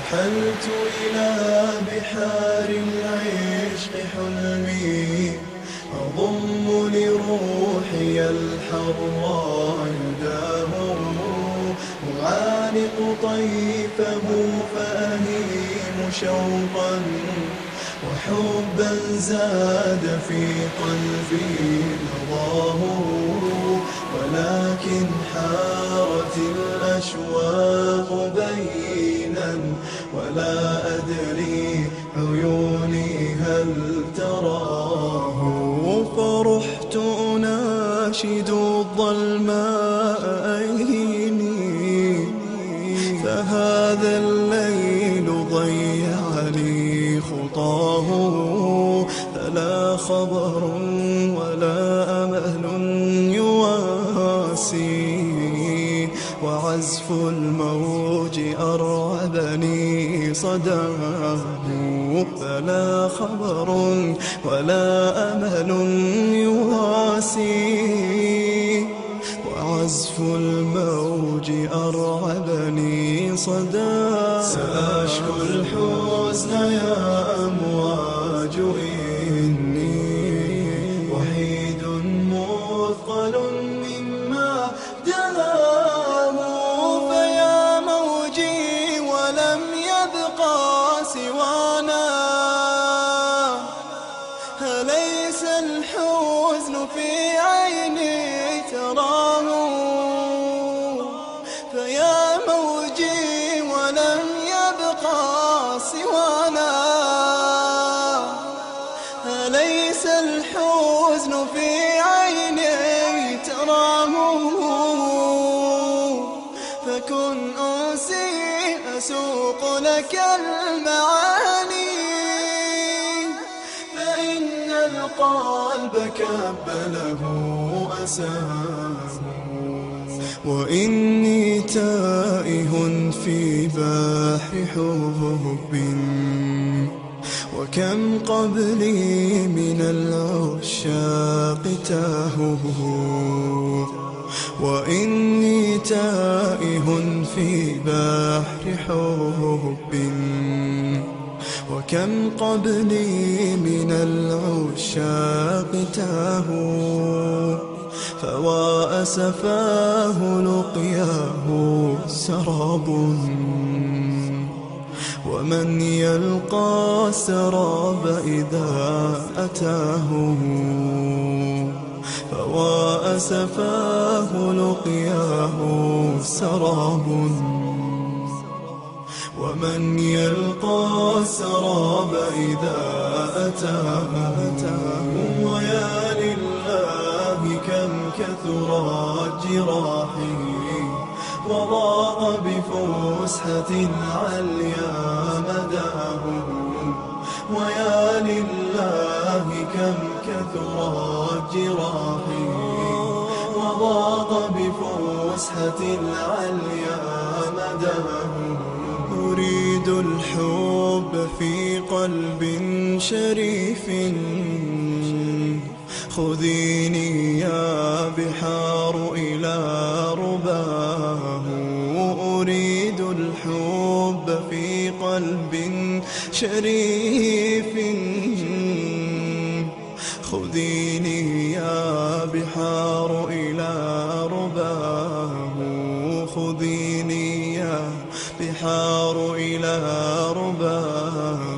رحلت إلى بحار العشق حلمي، أضم لروحي الحر يداه، أعانق طيفه فأهيم شوقا وحبا زاد في قلبي نضاه، ولكن حارت الأشواق بينا ولا أدري عيوني هل تراه. فرحت أناشد الظلماء أيني، فهذا الليل ضيع لي خطاه، فلا خبر ولا أمل يواسي، وعزف الموج أرعبني صداه، فلا خبر ولا أمل يواسي، وعزف الموج أرعبني صداه. سأشكو الحزن يا أمواج إني وحيد مثقل مما دناه، فيا موجي ولم يبقى سوانا، أليس الحزن في عيني تراه؟ فيا موجي ولم يبقى سوانا، أليس الحزن في عيني تراه؟ فكن أنسي أسوق لك المعاني، فإن القلب كبله أساه، وإني تائه في بحر حب، وكم قبلي من العشاق تاهوا، وإني تائه في بحر حب، وكم قبلي من العشاق تاهوا، فوا أسفاه لقياه سراب، ومن يلقى السراب إذا أتاه، فوا أسفاه لقياه سراب، ومن يلقى السراب إذا أتاه. ويا لله كم كثرت جراحي، وضاق بفسحة عليا مداه، ويا لله كم كثرت جراحي، وضاق بفسحة عليا مداه. أريد الحب في قلب شريف، خذيني يا بحار إلى رباه. أريد الحب في قلب شريف، خذيني يا بحار إلى رباه، خذيني يا بحار إلى رباه.